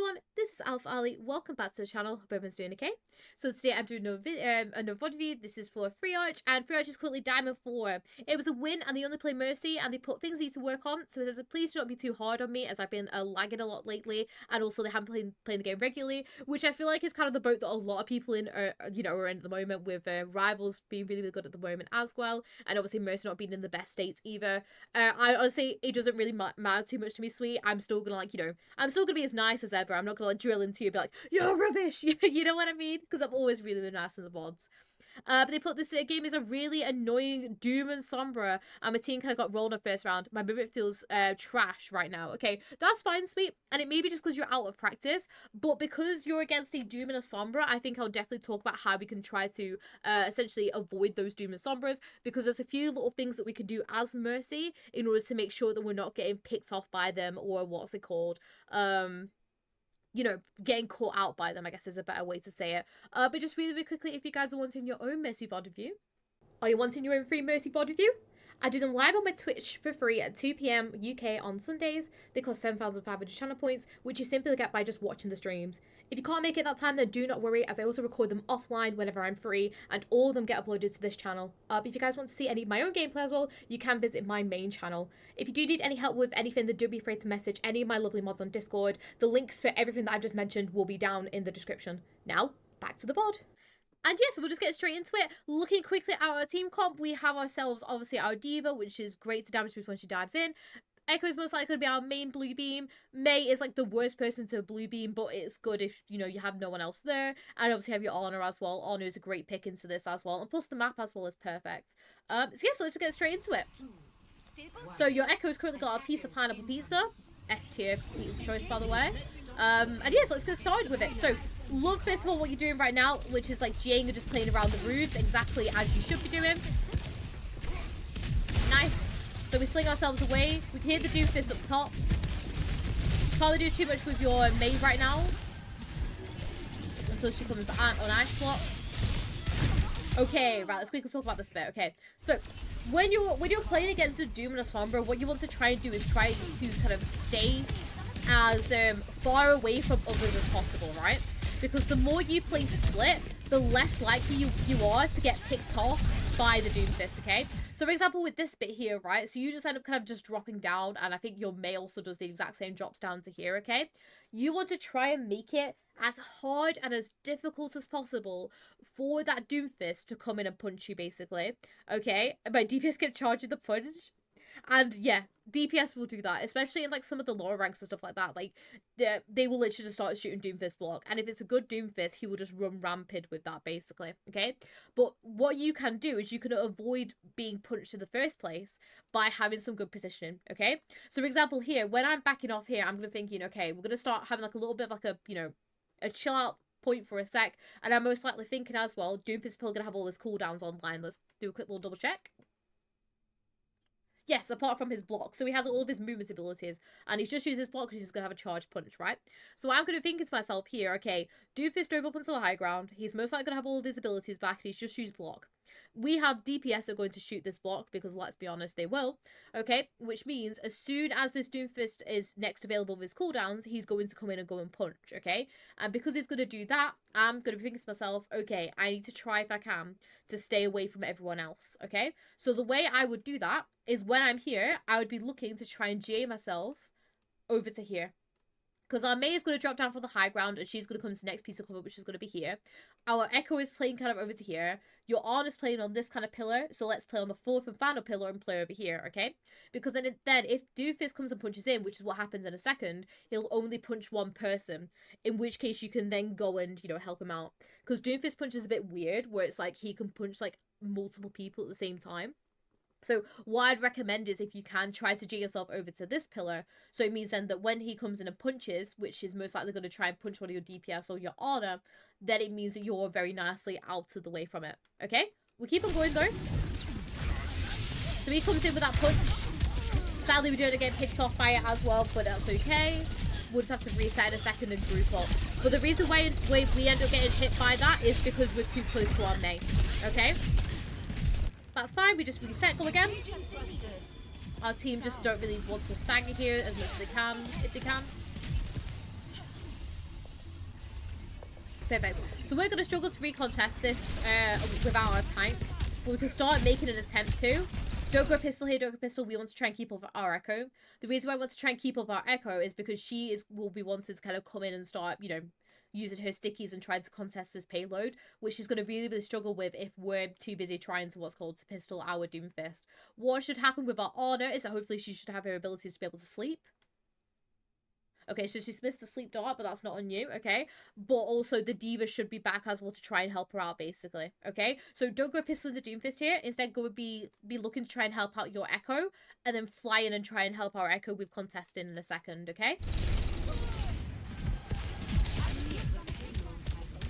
everyone, this is Alpha Ali. Welcome back to the channel. Hope everyone's doing okay. So today I'm doing another VOD review. This is for Fritach, and Fritach is currently Diamond 4. It was a win, and they only play Mercy, and they put things I need to work on. So it says, please do not be too hard on me, as I've been lagging a lot lately, and also they haven't playing the game regularly, which I feel like is kind of the boat that a lot of people are in at the moment, with Rivals being really good at the moment as well, and obviously Mercy not being in the best state either. I honestly, it doesn't really matter too much to me, sweet. I'm still gonna I'm still gonna be as nice as ever. I'm not gonna drill into you and be like, you're rubbish. You know what I mean? Because I'm always really, really nice in the VODs. But they put this game is a really annoying Doom and Sombra, and my team kind of got rolled in the first round. My movement feels trash right now. Okay, that's fine, sweet. And it may be just because you're out of practice, but because you're against a Doom and a Sombra, I think I'll definitely talk about how we can try to essentially avoid those Doom and Sombras, because there's a few little things that we can do as Mercy in order to make sure that we're not getting picked off by them, or what's it called? Getting caught out by them, I guess is a better way to say it. But just really, really quickly, if you guys are wanting your own Mercy VOD review, are you wanting your own free Mercy VOD review? I do them live on my Twitch for free at 2 PM UK on Sundays. They cost 7,500 channel points, which you simply get by just watching the streams. If you can't make it that time, then do not worry, as I also record them offline whenever I'm free, and all of them get uploaded to this channel. But if you guys want to see any of my own gameplay as well, you can visit my main channel. If you do need any help with anything, then don't be afraid to message any of my lovely mods on Discord. The links for everything that I've just mentioned will be down in the description. Now, back to the VOD. And yes, we'll just get straight into it. Looking quickly at our team comp, we have ourselves, obviously, our D.Va, which is great to damage people when she dives in. Echo is most likely going to be our main blue beam. Mei is like the worst person to blue beam, but it's good if, you have no one else there. And obviously have your Honor as well. Honor is a great pick into this as well. And plus the map as well is perfect. So yes, let's just get straight into it. So your Echo's currently got a piece of pineapple pizza. S tier pizza choice, by the way. And yes, let's get started with it. So, love first of all what you're doing right now, which is like Jing and just playing around the roofs, exactly as you should be doing. Nice. So we sling ourselves away. We can hear the Doomfist up top. Can't really do too much with your Mei right now, until she comes on ice blocks. Okay, right, let's quickly talk about this bit. Okay, so when you're playing against a Doom and a Sombra, what you want to try and do is try to kind of stay as far away from others as possible, right? Because the more you play split, the less likely you are to get picked off by the Doomfist, okay? So for example, with this bit here, right? So you just end up kind of just dropping down, and I think your Mei also does the exact same, drops down to here, okay? You want to try and make it as hard and as difficult as possible for that Doomfist to come in and punch you, basically, okay? My DPS kept charging the punch. And yeah, DPS will do that, especially in like some of the lower ranks and stuff like that. Like they will literally just start shooting Doomfist block, and if it's a good Doomfist, he will just run rampant with that, basically. Okay, but what you can do is you can avoid being punched in the first place by having some good positioning. Okay, so for example here, when I'm backing off here, I'm gonna thinking, okay, we're gonna start having like a little bit of like a chill out point for a sec, and I'm most likely thinking as well, Doomfist is probably gonna have all his cooldowns online. Let's do a quick little double check. Yes, apart from his block. So he has all of his movement abilities. And he's just used his block because he's going to have a charge punch, right? So I'm going to think to myself here, okay, Doomfist drove up onto the high ground. He's most likely going to have all of his abilities back. And he's just used block. We have DPS are going to shoot this block because, let's be honest, they will. Okay, which means as soon as this Doomfist is next available with his cooldowns, he's going to come in and go and punch, okay? And because he's going to do that, I'm going to be thinking to myself, okay, I need to try if I can to stay away from everyone else, okay? So the way I would do that is when I'm here, I would be looking to try and GA myself over to here. Because our Mei is going to drop down from the high ground, and she's going to come to the next piece of cover, which is going to be here. Our Echo is playing kind of over to here. Your Arn is playing on this kind of pillar, so let's play on the fourth and final pillar and play over here, okay? Because then if Doomfist comes and punches in, which is what happens in a second, he'll only punch one person, in which case you can then go and, help him out. Because Doomfist punch is a bit weird, where it's like he can punch, like, multiple people at the same time. So what I'd recommend is if you can try to G yourself over to this pillar. So it means then that when he comes in and punches, which is most likely going to try and punch one of your DPS or your Honor, then it means that you're very nicely out of the way from it. Okay? We'll keep on going though. So he comes in with that punch. Sadly, we don't get picked off by it as well, but that's okay. We'll just have to reset in a second and group up. But the reason why we end up getting hit by that is because we're too close to our Mei. Okay? That's fine, we just reset, go again. Our team just don't really want to stagger here as much as they can, if they can. Perfect. So we're going to struggle to recontest this without our tank. But we can start making an attempt to. Don't go pistol here, don't go pistol. We want to try and keep up our Echo. The reason why I want to try and keep up our Echo is because will be wanting to kind of come in and start, you know, using her stickies and trying to contest this payload, which she's going to really struggle with if we're too busy trying to to pistol our Doomfist. What should happen with our Honor is that hopefully she should have her abilities to be able to sleep. Okay, so she's missed the sleep dart, but that's not on you, okay? But also the D.Va should be back as well to try and help her out, basically, okay? So don't go pistoling the Doomfist here. Instead, go be looking to try and help out your Echo, and then fly in and try and help our Echo with contesting in a second, okay?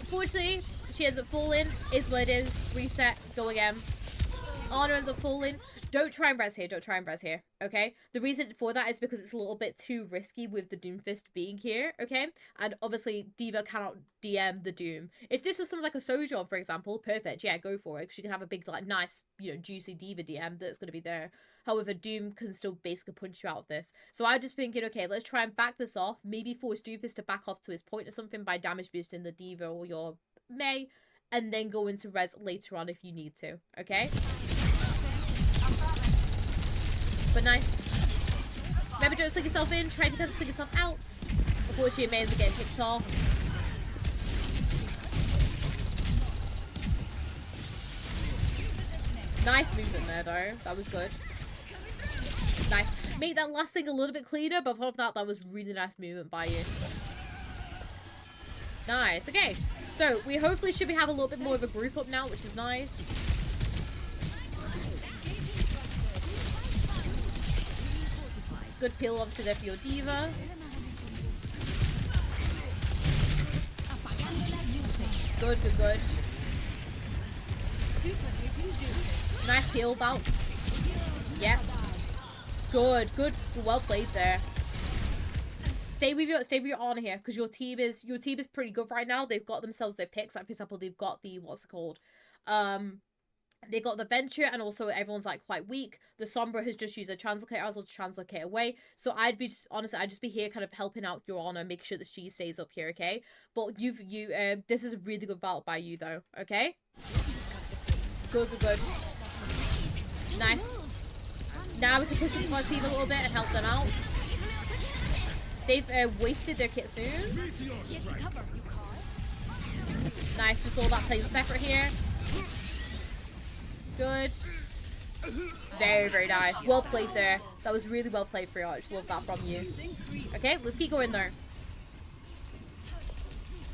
Unfortunately, she ends up falling. Is what it is. Reset. Go again. Honor ends up falling. Don't try and res here. Don't try and res here. Okay? The reason for that is because it's a little bit too risky with the Doomfist being here. Okay? And obviously, D.Va cannot DM the Doom. If this was something like a Sojourn, for example, perfect. Yeah, go for it. Because you can have a big, like, nice, you know, juicy D.Va DM that's going to be there. However, Doom can still basically punch you out of this. So I'm just thinking, okay, let's try and back this off. Maybe force Doomfist to back off to his point or something by damage boosting the D.Va or your Mei. And then go into res later on if you need to. Okay? But nice. Remember, don't sling yourself in. Try to kind of sling yourself out. Unfortunately, your mains are getting picked off. Nice movement there, though. That was good. Nice. Make that last thing a little bit cleaner, but apart from that was really nice movement by you. Nice. Okay. So, we hopefully should have a little bit more of a group up now, which is nice. Good peel, obviously, there for your D.Va. Good, good, good. Nice peel, Val. Yep. Good, good. Well played there. Stay with your Honor here, because your team is pretty good right now. They've got themselves their picks. Like, for example, they've got the what's it called? They got the Venture, and also everyone's like quite weak. The Sombra has just used a Translocator as well to Translocate away. So I'd just be here kind of helping out your Honor, make sure that she stays up here, okay? But this is a really good vault by you though, okay? Good, good, good. Nice. Now we can push up our team a little bit and help them out. They've wasted their Kitsune. Nice, just all that playing separate here. Good. Very, very nice. Well played there. That was really well played, Fritach. Love that from you. Okay, let's keep going though.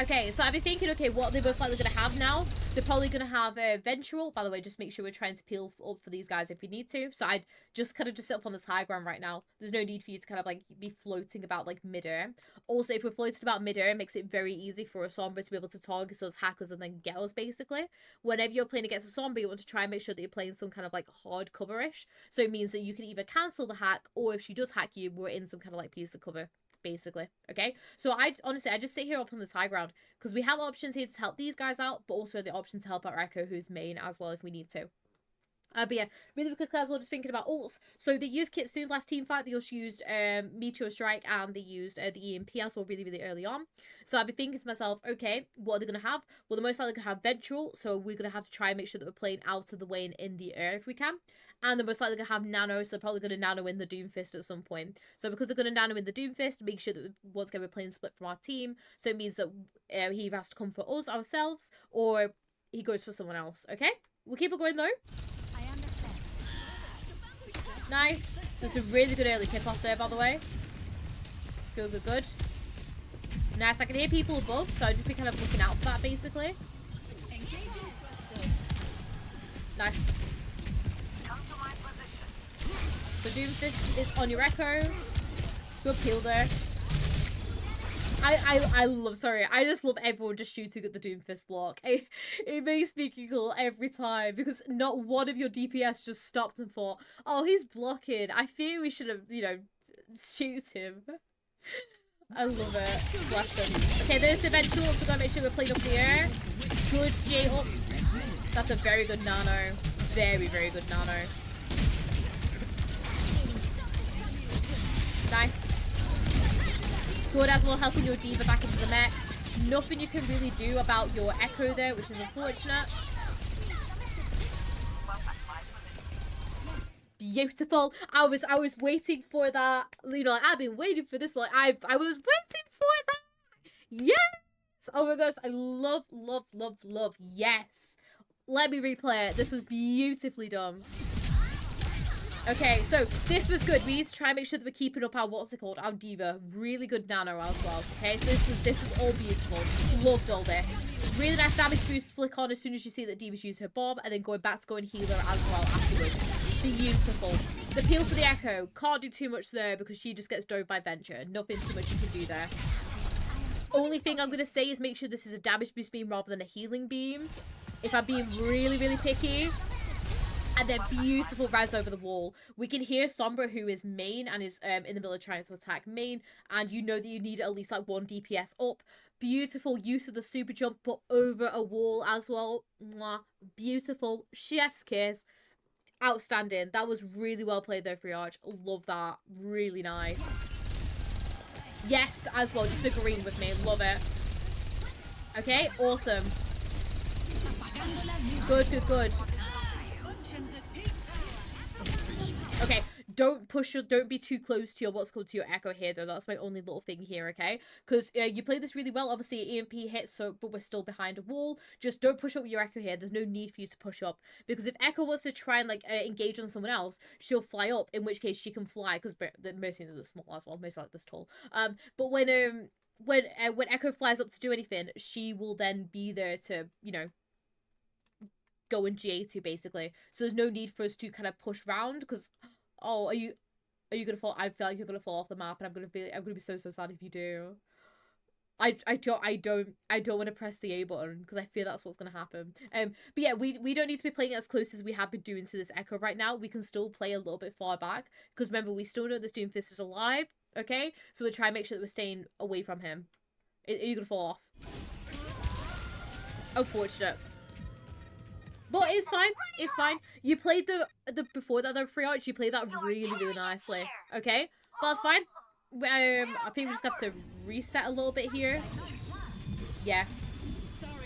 Okay, so I've been thinking, okay, what they're most likely going to have now. They're probably going to have a Ventral. By the way, just make sure we're trying to peel up for these guys if we need to. So I'd just kind of just sit up on this high ground right now. There's no need for you to kind of like be floating about like mid-air. Also, if we're floating about mid-air, it makes it very easy for a Sombra to be able to target those hackers and then get us basically. Whenever you're playing against a Sombra, you want to try and make sure that you're playing some kind of like hard cover-ish. So it means that you can either cancel the hack, or if she does hack you, we're in some kind of like piece of cover. Basically, okay? So I just sit here up on this high ground because we have options here to help these guys out, but also the option to help out Echo, who's main as well if we need to. But yeah, really quickly as well, just thinking about ults. So they used Kitsune last team fight. They also used Meteor Strike, and they used the EMP as well really, really early on. So I'd be thinking to myself, okay, what are they going to have? Well, they're most likely going to have Ventral, so we're going to have to try and make sure that we're playing out of the way and in the air if we can. And they're most likely going to have Nano, so they're probably going to Nano in the Doomfist at some point. So because they're going to Nano in the Doomfist, make sure that once again we're playing split from our team. So it means that he has to come for us ourselves, or he goes for someone else, okay? We'll keep it going though. Nice. There's a really good early kickoff there, by the way. Good, good, good. Nice. I can hear people above, so I'll just be kind of looking out for that, basically. Nice. So Doomfist is on your Echo. Good peel there. I just love everyone just shooting at the Doomfist block. It makes me giggle every time because not one of your DPS just stopped and thought, oh, he's blocking. I fear we should have, you know, shoot him. I love it. Bless him. Okay, there's the Ventral. We've got to make sure we're playing up in the air. Good J up. That's a very good Nano. Very, very good Nano. Nice. Good as well, helping your D.Va back into the mech. Nothing you can really do about your Echo there, which is unfortunate. Beautiful. I was waiting for that. You know, like, I've been waiting for this one. I was waiting for that. Yes. Oh my gosh, I love. Yes. Let me replay it. This was beautifully done. Okay, so this was good. We need to try and make sure that we're keeping up our, what's it called, our diva. Really good nano as well. Okay, so this was all beautiful. Loved all this. Really nice damage boost flick on as soon as you see that Diva's used her bomb, and then going back to go and heal her as well afterwards. Beautiful. The peel for the Echo. Can't do too much there because she just gets dove by Venture. Nothing too much you can do there. Only thing I'm going to say is make sure this is a damage boost beam rather than a healing beam. If I'm being really, really picky. And then beautiful res over the wall. We can hear Sombra, who is main and is in the middle of trying to attack main. And you know that you need at least like 1 DPS up. Beautiful use of the super jump, but over a wall as well. Mwah. Beautiful. Chef's kiss. Outstanding. That was really well played there, Fritach. Love that. Really nice. Yes, as well. Just agreeing with me. Love it. Okay, awesome. Good. Okay, don't be too close to your, what's called, to your Echo here, though. That's my only little thing here, okay? Because you played this really well. Obviously, EMP hits, so, but we're still behind a wall. Just don't push up with your Echo here. There's no need for you to push up. Because if Echo wants to try and, like, engage on someone else, she'll fly up, in which case she can fly, because most things are small as well. Most like this tall. But when Echo flies up to do anything, she will then be there to, you know, go in GA2 basically. So there's no need for us to kind of push round because, oh, are you gonna fall? I feel like you're gonna fall off the map, and I'm gonna be so sad if you do. I don't want to press the A button because I fear that's what's gonna happen. But yeah, we don't need to be playing it as close as we have been doing to this Echo right now. We can still play a little bit far back because remember we still know this Doomfist is alive. Okay, so we'll try and make sure that we're staying away from him. Are you gonna fall off? Unfortunate. But it's fine. It's fine. You played the before that though, Fritach. You played that really nicely. Okay, but it's fine. I think we just have to reset a little bit here. Yeah.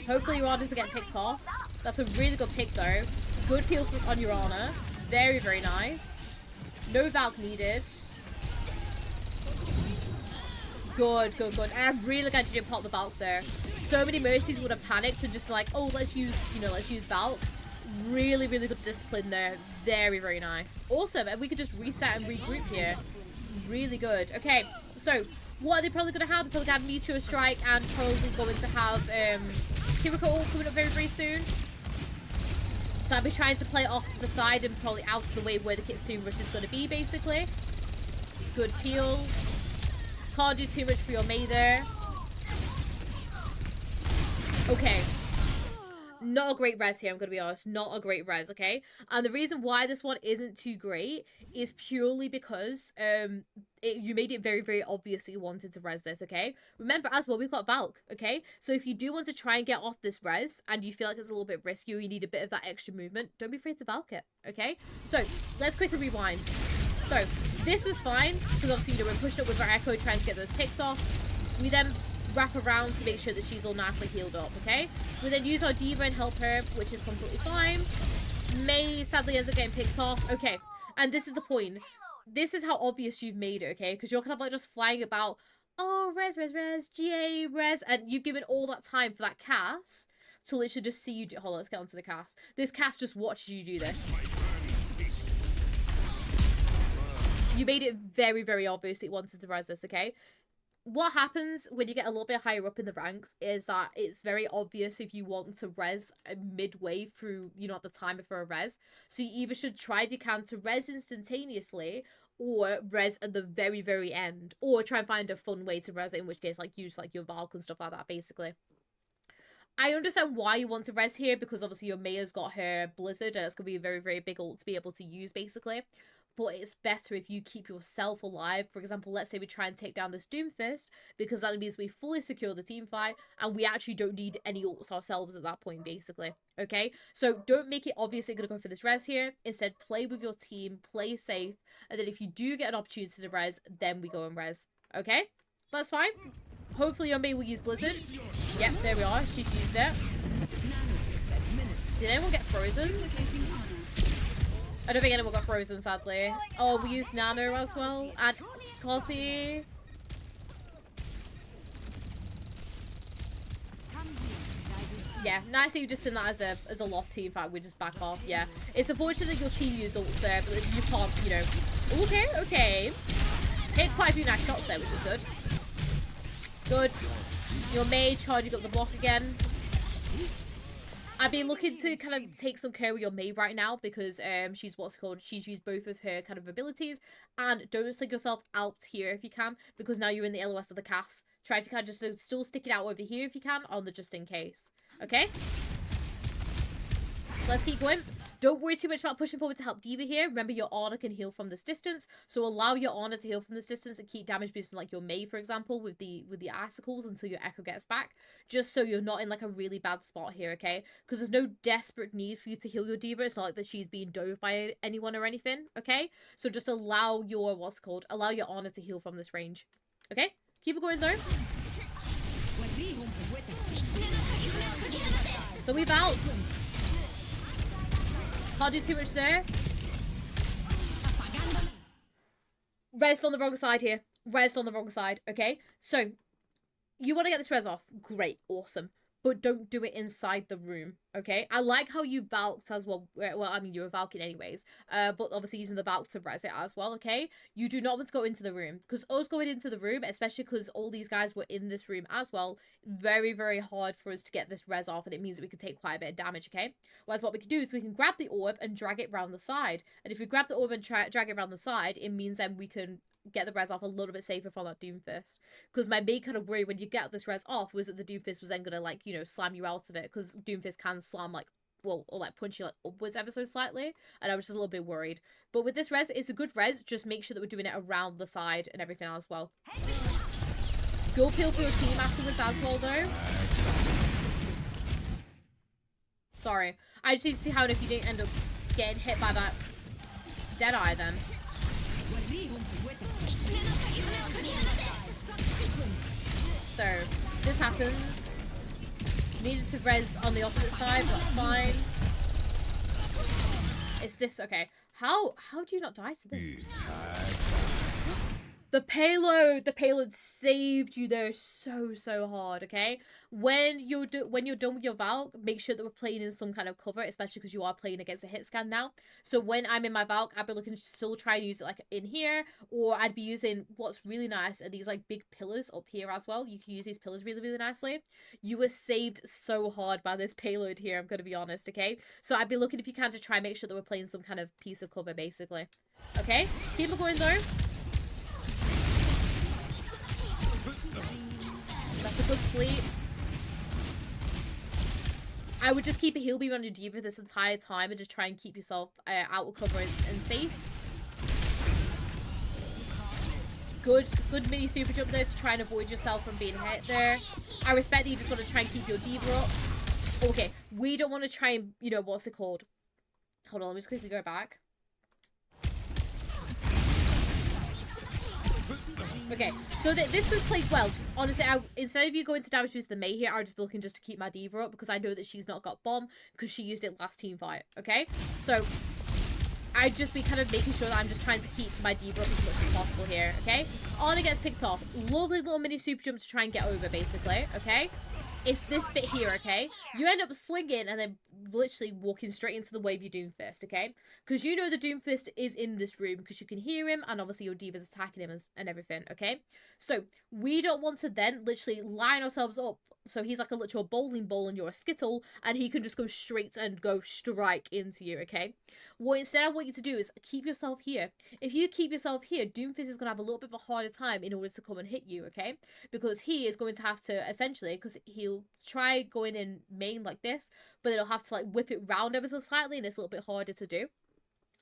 Hopefully your doesn't get picked off. That's a really good pick though. Good peel on your Ana. Very nice. No Valk needed. Good. And I'm really glad you didn't pop the Valk there. So many Mercies would have panicked and just be like, oh, let's use Valk. Really good discipline there. Very nice. Awesome. And we could just reset and regroup here. Really good. Okay, so what are they probably going to have? They're probably going to have Meteor Strike and probably going to have Kiriko coming up very soon. So I'll be trying to play it off to the side and probably out of the way where the Kitsune Rush is going to be, basically. Good peel. Can't do too much for your Mei there. Okay. Not a great res here, I'm going to be honest. Not a great res, okay? And the reason why this one isn't too great is purely because you made it very obvious that you wanted to res this, okay? Remember, as well, we've got Valk, okay? So if you do want to try and get off this res and you feel like it's a little bit risky or you need a bit of that extra movement, don't be afraid to Valk it, okay? So let's quickly rewind. So this was fine because obviously, you know, we're pushing up with our Echo trying to get those picks off. We then wrap around to make sure that she's all nicely healed up, okay? We then use our Diva and help her, which is completely fine. Mei sadly ends up getting picked off. Okay, and this is the point. This is how obvious you've made it, okay? Because you're kind of like just flying about, oh, res, GA, res, and you've given all that time for that cast to literally just see you do. Hold on, let's get onto the cast. This cast just watches you do this. You made it very obvious that you wanted to res this, okay? What happens when you get a little bit higher up in the ranks is that it's very obvious if you want to res midway through, you know, at the timer for a res. So you either should try if you can to res instantaneously or res at the very end. Or try and find a fun way to res it, in which case, like, use, like, your Valk and stuff like that, basically. I understand why you want to res here, because obviously your Meia's got her Blizzard, and it's going to be a very big ult to be able to use, basically. But it's better if you keep yourself alive. For example, let's say we try and take down this Doomfist, because that means we fully secure the team fight, and we actually don't need any ults ourselves at that point, basically. Okay? So don't make it obvious that you're going to go for this res here. Instead, play with your team, play safe, and then if you do get an opportunity to res, then we go and res. Okay? That's fine. Hopefully your Mei will use Blizzard. Yep, there we are. She's used it. Did anyone get frozen? I don't think anyone got frozen, sadly. Oh, we used Nano as well. Add copy. Yeah, nice that you just seen that as a lost team fight. We just back off. Yeah, it's unfortunate that your team used ults there, but you can't, you know. Okay. Hit quite a few nice shots there, which is good. Good. Your Mei charging up the block again. I've been looking to kind of take some care of your Mei right now because she's she's used both of her kind of abilities. And don't stick yourself out here if you can, because now you're in the LOS of the cast. Try if you can just still stick it out over here if you can on the just in case. Okay? So let's keep going. Don't worry too much about pushing forward to help D.Va here. Remember, your Ana can heal from this distance. So allow your Ana to heal from this distance and keep damage boosting like your Mei, for example, with the icicles until your Echo gets back. Just so you're not in like a really bad spot here, okay? Because there's no desperate need for you to heal your D.Va. It's not like that she's being dove by anyone or anything, okay? So just allow your, allow your Ana to heal from this range. Okay? Keep it going though. So we've out. Can't do too much there. Res on the wrong side here. Res on the wrong side, okay? So, you want to get this res off. Great, awesome. But don't do it inside the room, okay? I like how you Valked as well. Well, I mean, you were Valking anyways. But obviously using the Valk to res it as well, okay? You do not want to go into the room. Because us going into the room, especially because all these guys were in this room as well, very, very hard for us to get this res off. And it means that we could take quite a bit of damage, okay? Whereas what we can do is we can grab the orb and drag it around the side. And if we grab the orb and drag it around the side, it means then we can get the res off a little bit safer from that Doomfist. Because my big kind of worry when you get this res off was that the Doomfist was then going to, like, you know, slam you out of it. Because Doomfist can slam, like, well, or like punch you, like, upwards ever so slightly. And I was just a little bit worried. But with this res, it's a good res. Just make sure that we're doing it around the side and everything as well. Go peel for your team afterwards as well, though. Sorry. I just need to see how if you didn't end up getting hit by that Deadeye then. So, this happens. Needed to res on the opposite side, but that's fine. It's this, okay. How do you not die to this? The payload saved you there so hard, okay? When you're done with your Valk, make sure that we're playing in some kind of cover, especially because you are playing against a hit scan now. So when I'm in my Valk, I'd be looking to still try and use it like in here, or I'd be using, what's really nice are these like big pillars up here as well. You can use these pillars really nicely. You were saved so hard by this payload here, I'm gonna be honest, okay? So I'd be looking if you can to try and make sure that we're playing some kind of piece of cover, basically. Okay? Keep it going though. That's a good sleep. I would just keep a heal beam on your D.Va this entire time and just try and keep yourself out of cover and safe. Good mini super jump there to try and avoid yourself from being hit there. I respect that you just want to try and keep your D.Va up. Okay, we don't want to try and, you know, what's it called? Hold on, let me just quickly go back. Okay, so this was played well. Just honestly, instead of you going to damage boost the Mei here, I was just looking just to keep my D.Va up because I know that she's not got bomb because she used it last team fight. Okay, so I'd just be kind of making sure that I'm just trying to keep my D.Va up as much as possible here. Okay, Ana gets picked off. Lovely little mini super jump to try and get over, basically. Okay. It's this bit here, okay? You end up slinging and then literally walking straight into the wave you Doomfist, okay? Because you know the Doomfist is in this room because you can hear him and obviously your D.Va's attacking him and everything, okay? So we don't want to then literally line ourselves up so he's like a literal bowling ball and you're a skittle and he can just go straight and go strike into you, okay? What instead I want you to do is keep yourself here. If you keep yourself here, Doomfist is going to have a little bit of a harder time in order to come and hit you, okay? Because he is going to have to essentially, because he'll try going in main like this, but it'll have to like whip it round ever so slightly and it's a little bit harder to do.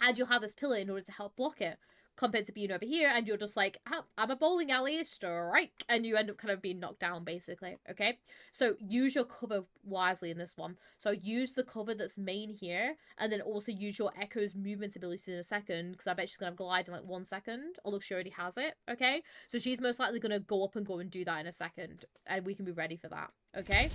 And you'll have this pillar in order to help block it. compared to being over here and you're just like, I'm a bowling alley, strike, and you end up kind of being knocked down basically. Okay, so use your cover wisely in this one. So use the cover that's main here, and then also use your Echo's movement abilities in a second, because I bet she's gonna have glide in like 1 second. Oh look, she already has it. Okay, so she's most likely gonna go up and do that in a second, and we can be ready for that. Okay.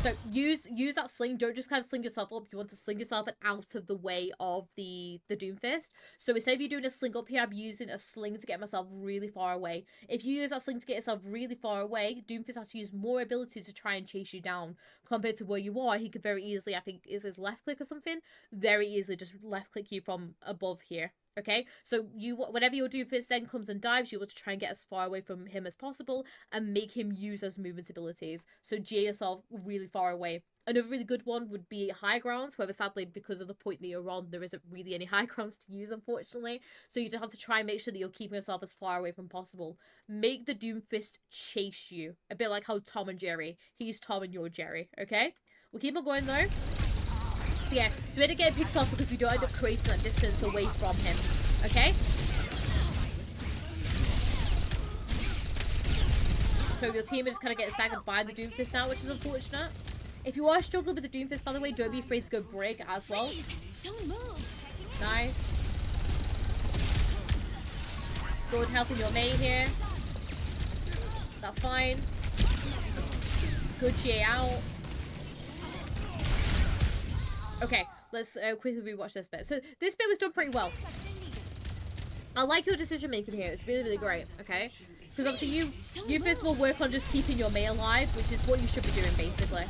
So use that sling. Don't just kind of sling yourself up. You want to sling yourself out of the way of the Doomfist. So instead of you doing a sling up here, I'm using a sling to get myself really far away. If you use that sling to get yourself really far away, Doomfist has to use more abilities to try and chase you down. Compared to where you are, he could very easily, I think, is his left click or something? Very easily just left click you from above here. Okay, so whenever your Doomfist then comes and dives, you want to try and get as far away from him as possible and make him use those movement abilities. So GA yourself really far away. Another really good one would be high grounds, however, sadly, because of the point that you're on, there isn't really any high grounds to use, unfortunately. So you just have to try and make sure that you're keeping yourself as far away from possible. Make the Doomfist chase you. A bit like how Tom and Jerry. He's Tom and you're Jerry, okay? We'll keep on going, though. So yeah, so we had to get picked off because we don't end up creating that distance away from him. Okay? So your team is just kind of getting staggered by the Doomfist now, which is unfortunate. If you are struggling with the Doomfist, by the way, don't be afraid to go break as well. Nice. Good helping your mate here. That's fine. Good GA out. Okay, let's quickly rewatch this bit. So this bit was done pretty well. I like your decision making here. It's really, really great. Okay, because obviously you first of all work on just keeping your Mei alive, which is what you should be doing basically.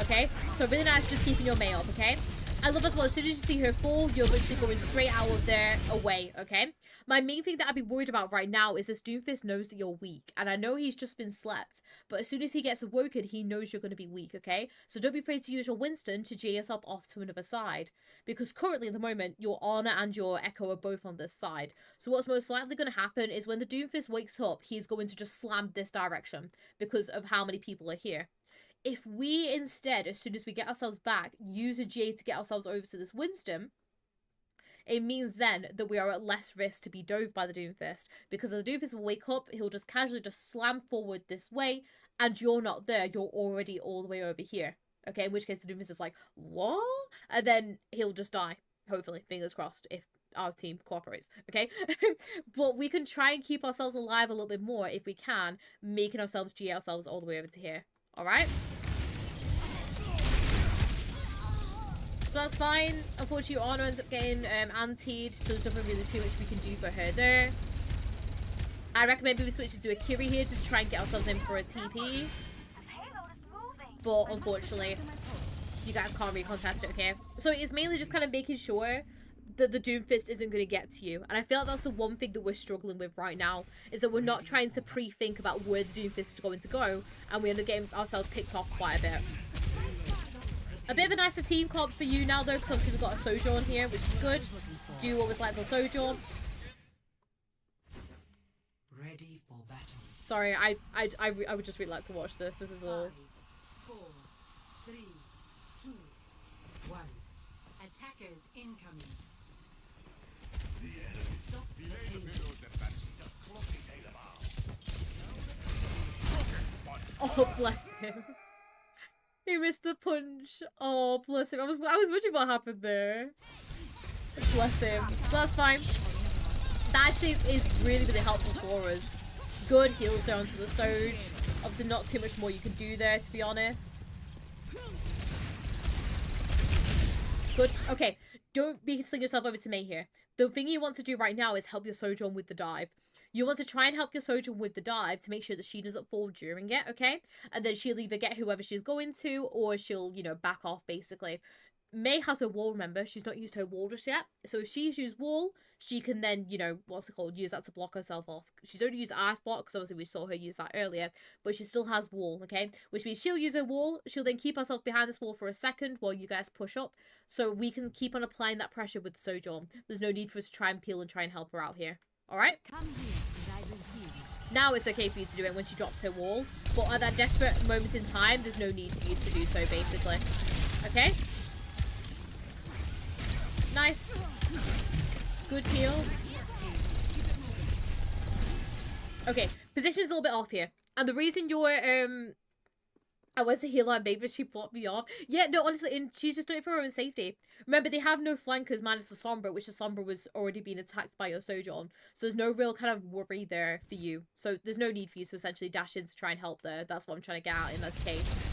Okay, so really nice just keeping your Mei up. Okay, I love as well. As soon as you see her fall, you're literally going straight out of there away. Okay, my main thing that I'd be worried about right now is this Doomfist knows that you're weak, and I know he's just been slept, but as soon as he gets awoken, he knows you're going to be weak. Okay, so don't be afraid to use your Winston to G yourself off to another side, because currently at the moment your Ana and your Echo are both on this side. So what's most likely going to happen is when the Doomfist wakes up, he's going to just slam this direction because of how many people are here. If we instead, as soon as we get ourselves back, use a GA to get ourselves over to this Winston, it means then that we are at less risk to be dove by the Doomfist. Because the Doomfist will wake up, he'll just casually just slam forward this way, and you're not there, you're already all the way over here. Okay, in which case the Doomfist is like, what? And then he'll just die. Hopefully, fingers crossed, if our team cooperates, okay? But we can try and keep ourselves alive a little bit more if we can, making ourselves GA ourselves all the way over to here. Alright? So that's fine. Unfortunately, Ana ends up getting antied, so there's nothing really too much we can do for her there. I recommend we switch to a Kiri here just to try and get ourselves in for a TP. But unfortunately, you guys can't really contest it, okay? So it's mainly just kind of making sure that the Doomfist isn't going to get to you. And I feel like that's the one thing that we're struggling with right now, is that we're not trying to pre-think about where the Doomfist is going to go, and we end up getting ourselves picked off quite a bit. A bit of a nicer team comp for you now, though, because obviously we've got a Sojourn here, which is good. Do what was like for Sojourn. Ready for battle. Sorry, I would just really like to watch this. This is all. 5, 4, 3, 2, 1. Attackers incoming. Stop the Oh, bless him. He missed the punch. Oh, bless him. I was wondering what happened there. Bless him. That's fine. That actually is really, really helpful for us. Good heals down to the Soj. Obviously not too much more you can do there, to be honest. Good. Okay. Don't be slinging yourself over to Mei here. The thing you want to do right now is help your Sojourn with the dive. You want to try and help your Sojourn with the dive to make sure that she doesn't fall during it, okay? And then she'll either get whoever she's going to, or she'll, you know, back off, basically. Mei has her wall, remember? She's not used her wall just yet. So if she's used wall, she can then, you know, what's it called? Use that to block herself off. She's only used ice block, because obviously we saw her use that earlier. But she still has wall, okay? Which means she'll use her wall. She'll then keep herself behind this wall for a second while you guys push up. So we can keep on applying that pressure with the Sojourn. There's no need for us to try and peel and try and help her out here. Alright? Now it's okay for you to do it when she drops her wall. But at that desperate moment in time, there's no need for you to do so, basically. Okay? Nice. Good heal. Okay, position's a little bit off here. And the reason you're, I was a healer, maybe she blocked me off. Yeah, no, honestly, and she's just doing it for her own safety. Remember, they have no flankers minus the Sombra, which the Sombra was already being attacked by your Sojourn. So there's no real kind of worry there for you. So there's no need for you to essentially dash in to try and help there. That's what I'm trying to get out in this case.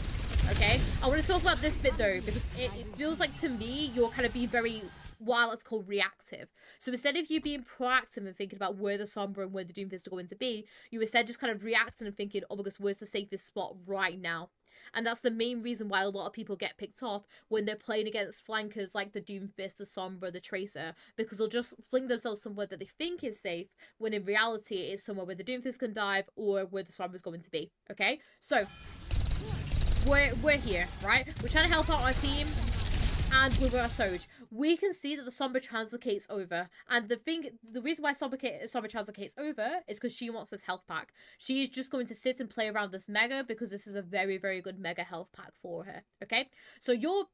Okay? I want to talk about this bit, though, because it feels like, to me, you're kind of being very, while it's called reactive. So instead of you being proactive and thinking about where the Sombra and where the Doomfist are going to be, you instead just kind of reacting and thinking, oh my gosh, where's the safest spot right now? And that's the main reason why a lot of people get picked off when they're playing against flankers like the Doomfist, the Sombra, the Tracer, because they'll just fling themselves somewhere that they think is safe, when in reality it's somewhere where the Doomfist can dive or where the Sombra's going to be, okay? So, we're here, right? We're trying to help out our team, and with our Soj, we can see that the Sombra translocates over. And the reason why Sombra translocates over is because she wants this health pack. She is just going to sit and play around this Mega because this is a very, very good Mega health pack for her, okay? So you're,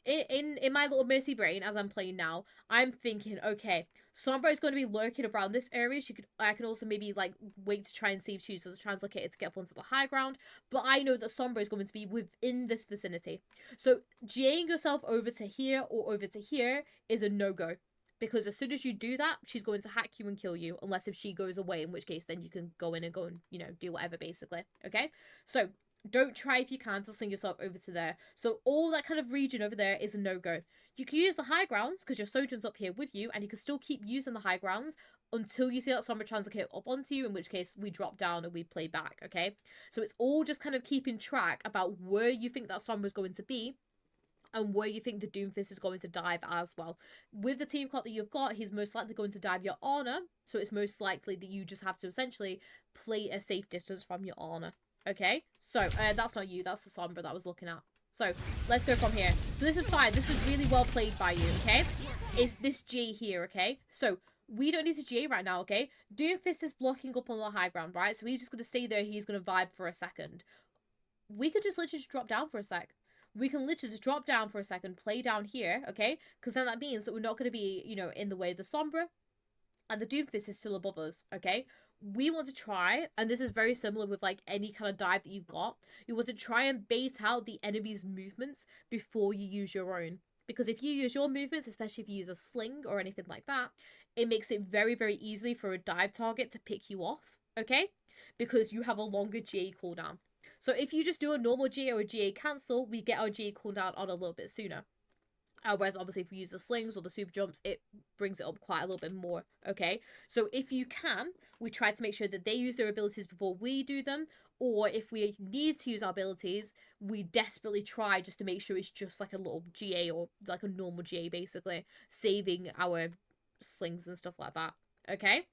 in my little Mercy brain, as I'm playing now, I'm thinking, okay, Sombra is going to be lurking around this area. I can also maybe, like, wait to try and see if she uses a translocator to get up onto the high ground. But I know that Sombra is going to be within this vicinity. So, GAing yourself over to here or over to here is a no-go. Because as soon as you do that, she's going to hack you and kill you. Unless if she goes away, in which case then you can go in and, you know, do whatever, basically. Okay? So, don't try if you can to sling yourself over to there. So all that kind of region over there is a no-go. You can use the high grounds because your Sojourn's up here with you, and you can still keep using the high grounds until you see that Sombra translocate up onto you, in which case we drop down and we play back, okay? So it's all just kind of keeping track about where you think that Sombra's going to be and where you think the Doomfist is going to dive as well. With the team clock that you've got, he's most likely going to dive your Honor, so it's most likely that you just have to essentially play a safe distance from your Honor. Okay, so that's not you, that's the Sombra that I was looking at. So let's go from here. So this is fine, this is really well played by you, okay? It's this G here, okay? So we don't need to G right now, okay? Doomfist is blocking up on the high ground, right? So he's just going to stay there, he's going to vibe for a second. We could just literally just drop down for a sec. We can literally just drop down for a second, play down here, okay? Because then that means that we're not going to be, you know, in the way of the Sombra. And the Doomfist is still above us, okay? We want to try, and this is very similar with like any kind of dive that you've got, you want to try and bait out the enemy's movements before you use your own. Because if you use your movements, especially if you use a sling or anything like that, it makes it very, very easy for a dive target to pick you off, okay? Because you have a longer GA cooldown. So if you just do a normal GA or a GA cancel, we get our GA cooldown on a little bit sooner. Whereas obviously if we use the slings or the super jumps, it brings it up quite a little bit more, okay? So if you can, we try to make sure that they use their abilities before we do them, or if we need to use our abilities, we desperately try just to make sure it's just like a little GA or like a normal GA basically, saving our slings and stuff like that, okay?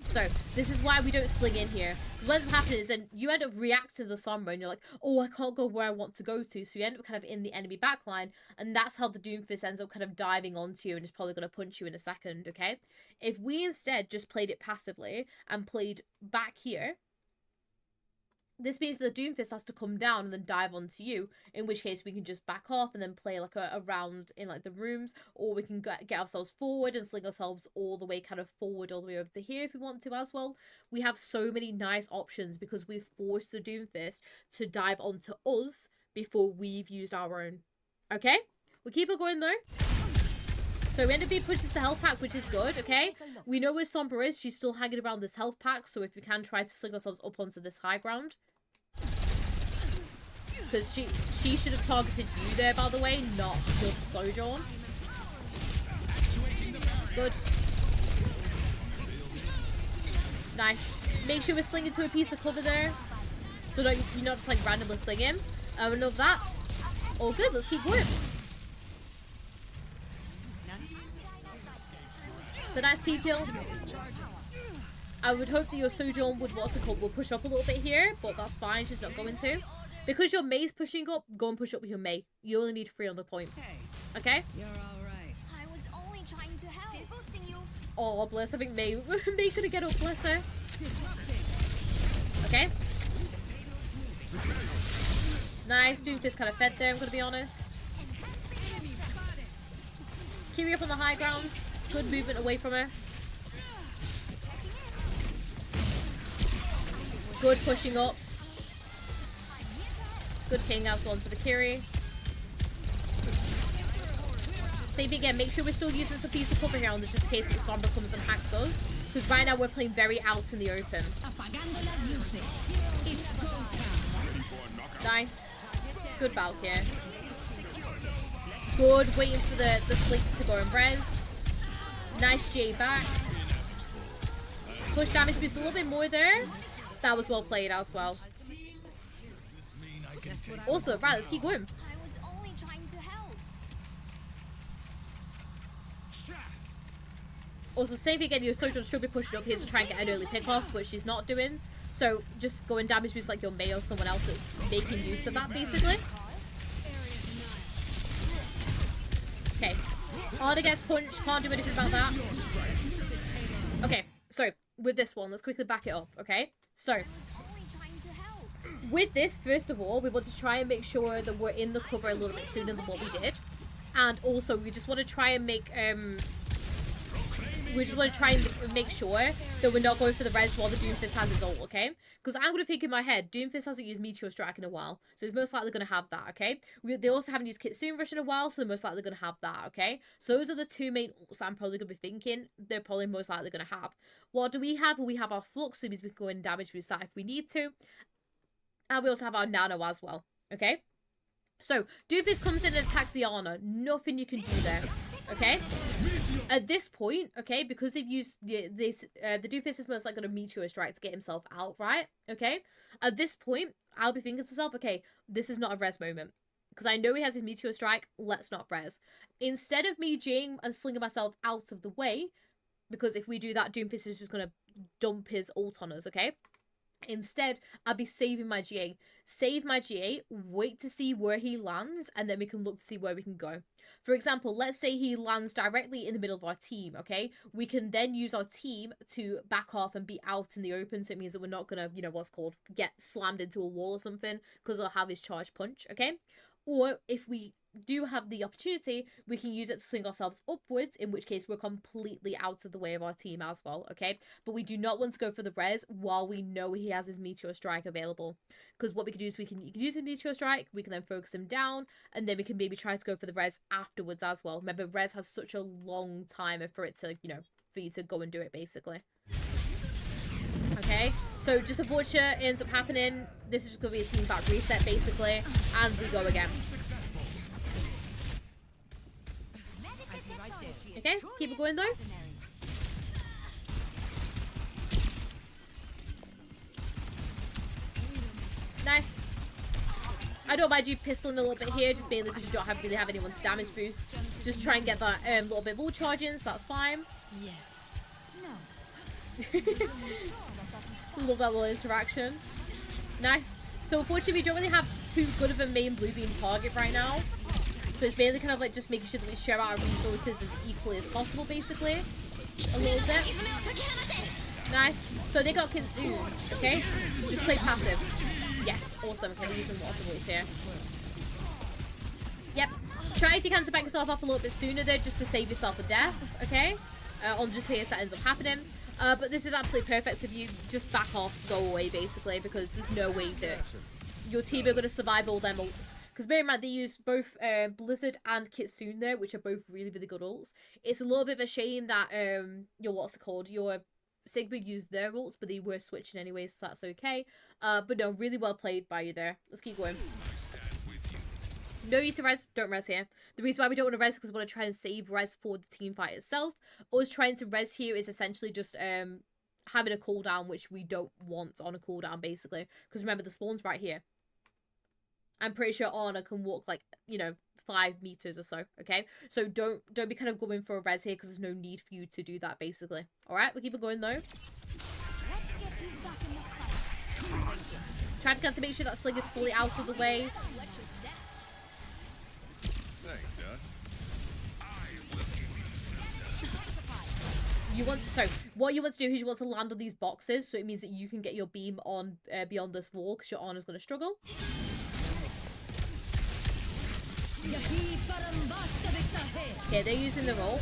So, this is why we don't sling in here. Because what ends up happening is then you end up reacting to the Sombra and you're like, oh, I can't go where I want to go to. So you end up kind of in the enemy backline. And that's how the Doomfist ends up kind of diving onto you and is probably going to punch you in a second, okay? If we instead just played it passively and played back here, this means the Doomfist has to come down and then dive onto you, in which case we can just back off and then play like a round in like the rooms, or we can get ourselves forward and sling ourselves all the way kind of forward all the way over to here if we want to as well. We have so many nice options because we've forced the Doomfist to dive onto us before we've used our own. Okay? We'll keep it going though. So we end up being pushed to the health pack, which is good, okay? We know where Sombra is. She's still hanging around this health pack, so if we can try to sling ourselves up onto this high ground. Because she should have targeted you there, by the way, not your Sojourn. Good. Nice. Make sure we're slinging to a piece of cover there. So that you're not just like randomly slinging. Enough of that. All good, let's keep going. So nice team kill. I would hope that your Sojourn would, will push up a little bit here, but that's fine, she's not going to. Because your May's pushing up, go and push up with your May. You only need 3 on the point. Okay? You're alright. I was only trying to help. Stay boosting you. Oh, bless. I think May couldn't get up, bless her. Okay. Nice. Doomfist kind of fed there, I'm going to be honest. Kiri up on the high ground. Good movement away from her. Good pushing up. Good ping as well to the Kiri. Same thing again, make sure we're still using some piece of cover here on just in case the Sombra comes and hacks us. Because right now we're playing very out in the open. Nice. Good Valk here. Good, waiting for the sleep to go and res. Nice J back. Push damage boost a little bit more there. That was well played as well. Also, right, let's keep going. I was only trying to help. Also, same again, your Sojourn should be pushing up here to try and get an early pick off, but she's not doing. So just go and damage boost like your Mei or someone else that's making use of that, basically. Okay. Arda gets punched, can't do anything about that. Okay, so with this one, let's quickly back it up, okay? So, with this, first of all, we want to try and make sure that we're in the cover a little bit sooner than what we did. And also, we just want to try and make, make sure that we're not going for the res while the Doomfist has his ult, okay? Because I'm going to think in my head, Doomfist hasn't used Meteor Strike in a while, so he's most likely going to have that, okay? They also haven't used Kitsune Rush in a while, so they're most likely going to have that, okay? So those are the two main ults I'm probably going to be thinking they're probably most likely going to have. What do we have? We have our Flux, so means we can go and damage boost that if we need to. And we also have our Nano as well, okay? So, Doomfist comes in and attacks the Ana. Nothing you can do there, okay? At this point, okay, because they've used the Doomfist is most likely going to Meteor Strike to get himself out, right? Okay? At this point, I'll be thinking to myself, okay, this is not a res moment. Because I know he has his Meteor Strike, let's not res. Instead of me Jing and slinging myself out of the way, because if we do that, Doomfist is just going to dump his ult on us, okay? Instead, I'll be saving my GA. Save my GA, wait to see where he lands, and then we can look to see where we can go. For example, let's say he lands directly in the middle of our team, okay? We can then use our team to back off and be out in the open, so it means that we're not gonna, you know, what's called, get slammed into a wall or something, because we'll have his charge punch, okay? Or if we do have the opportunity, we can use it to sling ourselves upwards, in which case we're completely out of the way of our team as well, okay? But we do not want to go for the res while we know he has his Meteor Strike available. Because what we can do is you can use his Meteor Strike, we can then focus him down, and then we can maybe try to go for the res afterwards as well. Remember, res has such a long time for it to, you know, for you to go and do it, basically. Okay, so just a butcher ends up happening. This is just going to be a team back reset, basically, and we go again. Okay, keep it going though. Nice. I don't mind you pistoling a little bit here, just mainly because you don't really have anyone to damage boost. Just try and get that little bit more charge in, so that's fine. Love that little interaction. Nice. So unfortunately, we don't really have too good of a main blue beam target right now. So it's mainly kind of like just making sure that we share our resources as equally as possible, basically. A little bit. Nice. So they got Kitsune, okay? Just play passive. Yes, awesome. Okay, we're using water voice here. Yep. Try if you can to back yourself up a little bit sooner there, just to save yourself a death, okay? On just case that ends up happening. But this is absolutely perfect if you just back off, go away, basically, because there's no way that your team are going to survive all them ults. Because bear in mind, they use both Blizzard and Kitsune there, which are both really, really good ults. It's a little bit of a shame that your Sigma used their ults, but they were switching anyways, so that's okay. But no, really well played by you there. Let's keep going. No need to res, don't res here. The reason why we don't want to res is because we want to try and save res for the team fight itself. Us trying to res here is essentially just having a cooldown, which we don't want on a cooldown, basically. Because remember, the spawn's right here. I'm pretty sure Ana can walk like, you know, 5 meters or so, okay? So don't be kind of going for a res here because there's no need for you to do that, basically. Alright, we'll keep it going though. Try to make sure that Sling is fully out of the way. What you want to do is you want to land on these boxes, so it means that you can get your beam on beyond this wall, because your Ana's going to struggle. Okay, they're using the roll.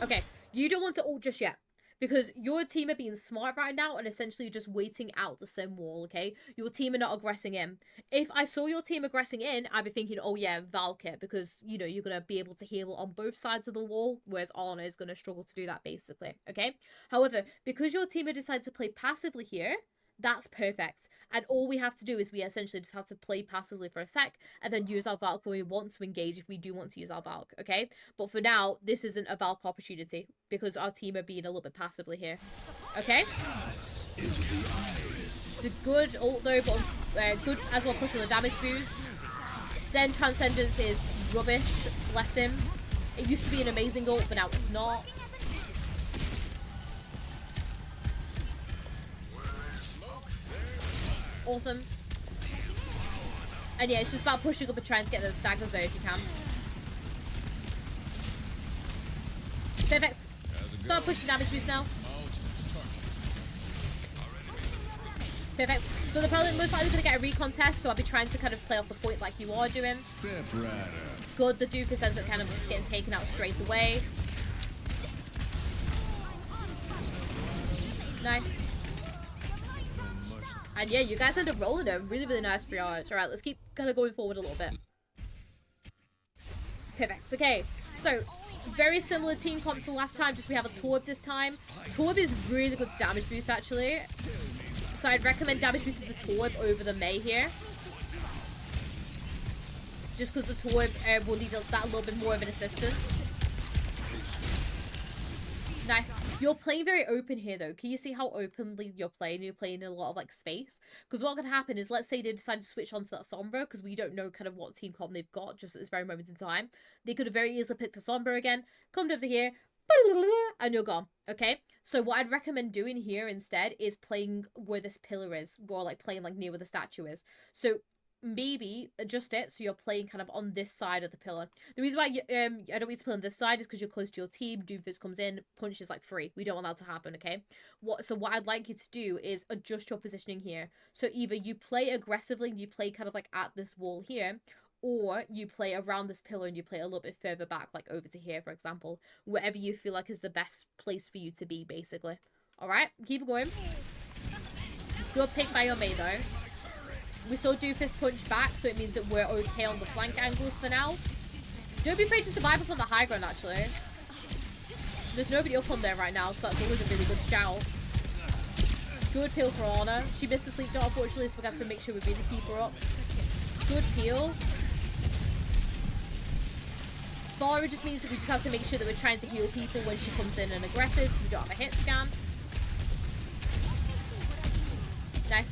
Okay, you don't want to ult just yet. Because your team are being smart right now and essentially just waiting out the sim wall, okay? Your team are not aggressing in. If I saw your team aggressing in, I'd be thinking, oh yeah, Valkyr, because, you know, you're going to be able to heal on both sides of the wall, whereas Arna is going to struggle to do that, basically, okay? However, because your team have decided to play passively here, that's perfect. And all we have to do is we essentially just have to play passively for a sec and then use our Valk when we want to engage if we do want to use our Valk, okay? But for now, this isn't a Valk opportunity because our team are being a little bit passively here, okay? It's a good ult though, but good as well push on the damage boost. Zen Transcendence is rubbish, bless him. It used to be an amazing ult, but now it's not. Awesome. And yeah, it's just about pushing up and trying to get those staggers though if you can. Perfect. Start pushing damage boost now. Perfect. So the opponent most likely going to get a recon test, so I'll be trying to kind of play off the point like you are doing. Good, the Doofus ends up kind of just getting taken out straight away. Nice. And yeah, you guys end up rolling it. Really, really nice triage. Alright, let's keep kind of going forward a little bit. Perfect. Okay, so very similar team comp to last time, just we have a Torb this time. Torb is really good to damage boost, actually. So I'd recommend damage boosting the Torb over the Mei here. Just because the Torb will need that little bit more of an assistance. Nice. You're playing very open here, though. Can you see how openly you're playing? You're playing in a lot of, like, space. Because what could happen is, let's say they decide to switch onto that Sombra, because we don't know kind of what team comp they've got just at this very moment in time. They could have very easily picked a Sombra again, come over here, and you're gone, okay? So what I'd recommend doing here instead is playing where this pillar is, or, like, playing, like, near where the statue is. So maybe adjust it so you're playing kind of on this side of the pillar. The reason why I don't want you to play on this side is because you're close to your team. Doofus comes in, punch is like free. We don't want that to happen, okay? So what I'd like you to do is adjust your positioning here. So either you play aggressively and you play kind of like at this wall here, or you play around this pillar and you play a little bit further back, like over to here, for example. Wherever you feel like is the best place for you to be, basically. Alright, keep it going. Good pick by your Mei, though. We saw Doofus punch back, so it means that we're okay on the flank angles for now. Don't be afraid just to vibe up on the high ground, actually. There's nobody up on there right now, so that's always a really good shout. Good peel for Anna. She missed the sleep dot, unfortunately, so we're going to have to make sure we really keep her up. Good peel. Vara just means that we just have to make sure that we're trying to heal people when she comes in and aggresses, because we don't have a hit scan. Nice.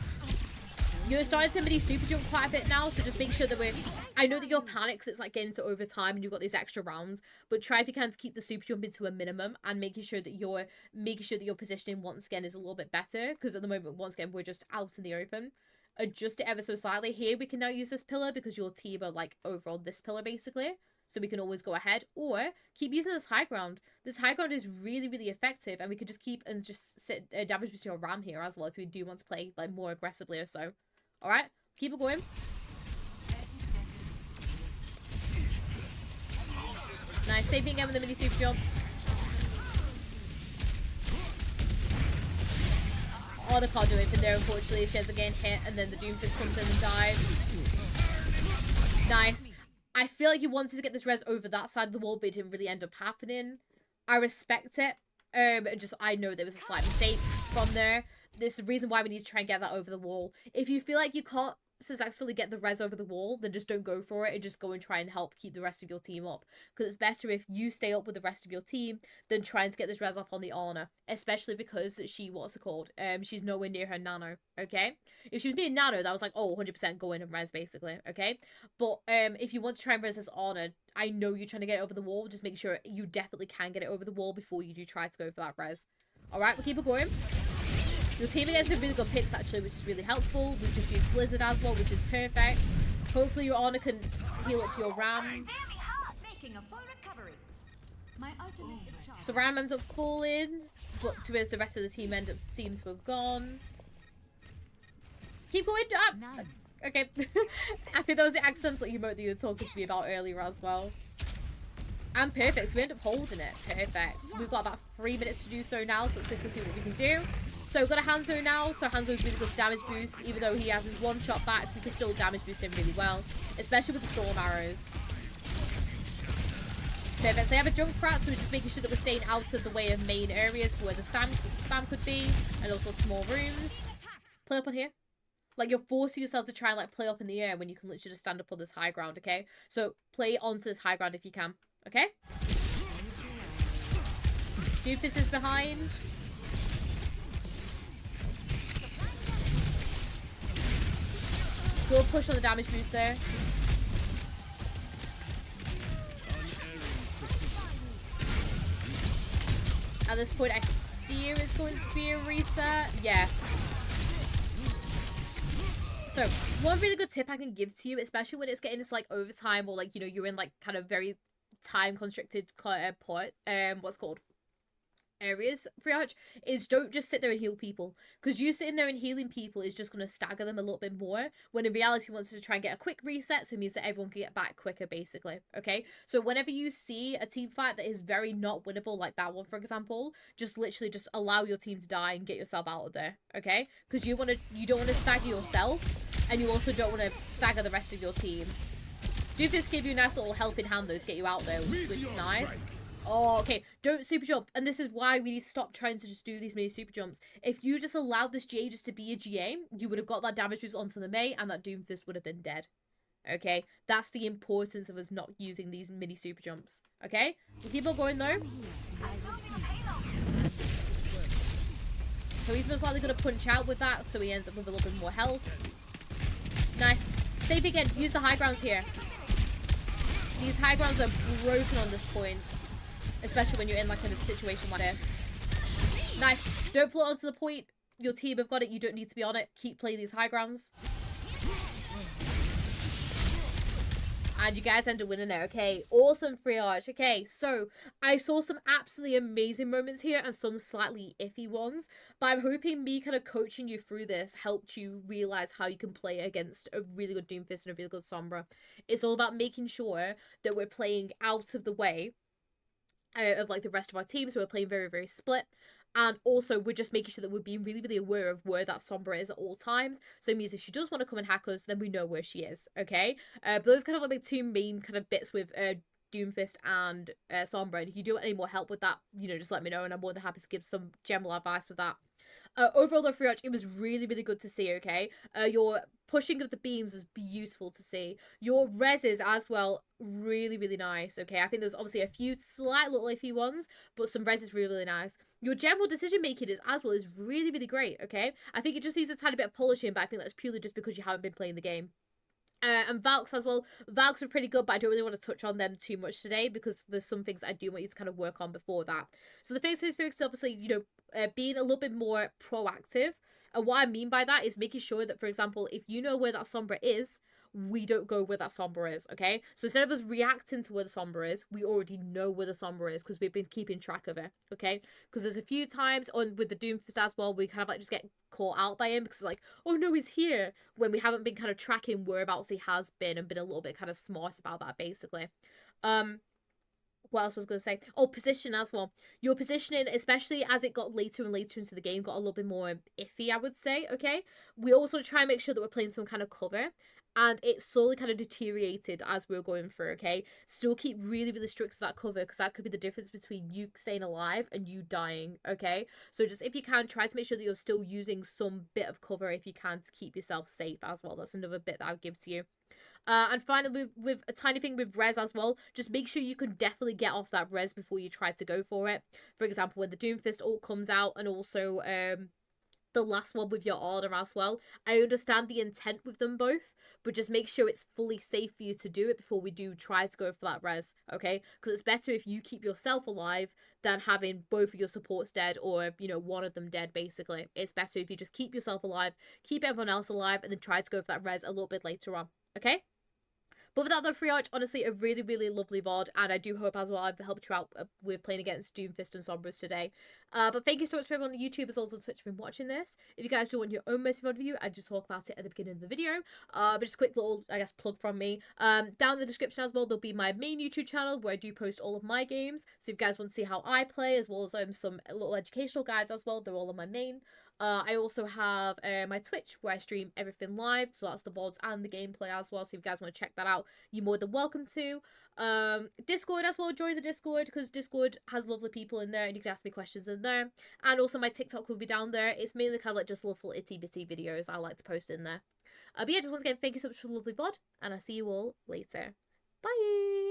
You're starting somebody super jump quite a bit now, so just make sure that we're... I know that you're panicked because it's like getting to overtime and you've got these extra rounds, but try if you can to keep the super jumping to a minimum and making sure that your positioning once again is a little bit better, because at the moment, once again, we're just out in the open. Adjust it ever so slightly. Here we can now use this pillar because your team are like over on this pillar basically, so we can always go ahead, or keep using this high ground. This high ground is really, really effective, and we could just keep and just sit damage boosting your ram here as well if we do want to play like more aggressively or so. Alright, keep it going. Nice, saving again with the mini super jumps. Oh, they can't do anything there, unfortunately. She has again hit, and then the Doomfist comes in and dives. Nice. I feel like you wanted to get this res over that side of the wall, but it didn't really end up happening. I respect it. I know there was a slight mistake from there. This is the reason why we need to try and get that over the wall. If you feel like you can't successfully get the res over the wall, then just don't go for it and just go and try and help keep the rest of your team up. Because it's better if you stay up with the rest of your team than trying to get this res off on the Ana. Especially because she, what's it called? She's nowhere near her nano, okay? If she was near nano, that was like, oh, 100% go in and res, basically, okay? But if you want to try and res this Ana, I know you're trying to get it over the wall. Just make sure you definitely can get it over the wall before you do try to go for that res. Alright, we'll keep it going. Your team against some really good picks, actually, which is really helpful. We've just used Blizzard as well, which is perfect. Hopefully your Ana can heal up your Ram. So Ram ends up falling, but to us, the rest of the team seems to have gone. Keep going up. Okay. I think that was the accidental emote that you were talking to me about earlier as well. And perfect, so we end up holding it. Perfect. We've got about 3 minutes to do so now, so let's quickly see what we can do. So we've got a Hanzo now, so Hanzo's really good damage boost. Even though he has his one shot back, we can still damage boost him really well. Especially with the storm arrows. Perfect, so I have a Junkrat, so we're just making sure that we're staying out of the way of main areas where the spam could be. And also small rooms. Play up on here. Like, you're forcing yourself to try and, like, play up in the air when you can literally just stand up on this high ground, okay? So play onto this high ground if you can. Okay? Doofus is behind. Good push on the damage boost there. At this point, I fear it's going to be a reset. Yeah. So, one really good tip I can give to you, especially when it's getting to, like, overtime or, like, you know, you're in, like, kind of very time constricted what's called areas, Fritach, is don't just sit there and heal people, because you sitting there and healing people is just going to stagger them a little bit more, when in reality you want to try and get a quick reset, so it means that everyone can get back quicker, basically. Okay, so whenever you see a team fight that is very not winnable, like that one for example, just literally just allow your team to die and get yourself out of there. Okay, because you don't want to stagger yourself, and you also don't want to stagger the rest of your team. Doofus gave you a nice little helping hand though to get you out there, which is nice. Oh, okay. Don't super jump. And this is why we need to stop trying to just do these mini super jumps. If you just allowed this GA just to be a GA, you would have got that damage boost onto the Mei, and that Doomfist would have been dead. Okay? That's the importance of us not using these mini super jumps. Okay? We'll keep on going though. So he's most likely going to punch out with that, so he ends up with a little bit more health. Nice. Save again. Use the high grounds here. These high grounds are broken on this point. Especially when you're in like a situation like this. Nice. Don't float onto the point. Your team have got it. You don't need to be on it. Keep playing these high grounds. And you guys end up winning there. Okay. Awesome, Fritach. Okay. So, I saw some absolutely amazing moments here and some slightly iffy ones. But I'm hoping me kind of coaching you through this helped you realize how you can play against a really good Doomfist and a really good Sombra. It's all about making sure that we're playing out of the way of like the rest of our team, so we're playing very, very split, and also we're just making sure that we're being really, really aware of where that Sombra is at all times. So it means if she does want to come and hack us, then we know where she is. Okay, but those kind of like my two main kind of bits with Doomfist and Sombra. And if you do want any more help with that, you know, just let me know, and I'm more than happy to give some general advice with that. Overall though, Fritach, it was really, really good to see, okay? Your pushing of the beams is beautiful to see. Your reses as well, really, really nice, okay? I think there's obviously a few slight little iffy ones, but some res is really, really nice. Your general decision making is as well is really, really great, okay? I think it just needs a tiny bit of polishing, but I think that's purely just because you haven't been playing the game. And Valks as well. Valks are pretty good, but I don't really want to touch on them too much today because there's some things I do want you to kind of work on before that. So the first is obviously, you know, being a little bit more proactive. And what I mean by that is making sure that, for example, if you know where that Sombra is, we don't go where that Sombra is, okay? So instead of us reacting to where the Sombra is, we already know where the Sombra is because we've been keeping track of it, okay? Because there's a few times with the Doomfist as well, we kind of like just get caught out by him because like, oh no, he's here, when we haven't been kind of tracking whereabouts he has been and been a little bit kind of smart about that, basically. What else was I going to say? Oh, position as well. Your positioning, especially as it got later and later into the game, got a little bit more iffy, I would say, okay? We always want to try and make sure that we're playing some kind of cover. And it slowly kind of deteriorated as we were going through, okay? Still keep really, really strict to that cover because that could be the difference between you staying alive and you dying, okay? So just if you can, try to make sure that you're still using some bit of cover if you can to keep yourself safe as well. That's another bit that I would give to you. And finally, with a tiny thing with res as well, just make sure you can definitely get off that res before you try to go for it. For example, when the Doomfist ult comes out, and also the last one with your order as well. I understand the intent with them both, but just make sure it's fully safe for you to do it before we do try to go for that res, okay? Because it's better if you keep yourself alive than having both of your supports dead or, you know, one of them dead, basically. It's better if you just keep yourself alive, keep everyone else alive, and then try to go for that res a little bit later on, okay? But without the Fritach, honestly, a really, really lovely VOD, and I do hope as well I've helped you out with playing against Doomfist and Sombras today. But thank you so much for everyone on YouTube as well as on Twitch who's been watching this. If you guys do want your own Mercy VOD review, I just talk about it at the beginning of the video. But just a quick little, I guess, plug from me. Down in the description as well, there'll be my main YouTube channel where I do post all of my games. So if you guys want to see how I play, as well as some little educational guides as well, they're all on my main. I also have my Twitch where I stream everything live, so that's the VODs and the gameplay as well. So if you guys want to check that out, you're more than welcome to. Discord as well, join the Discord because Discord has lovely people in there and you can ask me questions in there. And also my TikTok will be down there. It's mainly kind of like just little itty bitty videos I like to post in there. But yeah, just once again, thank you so much for the lovely VOD, and I'll see you all later. Bye!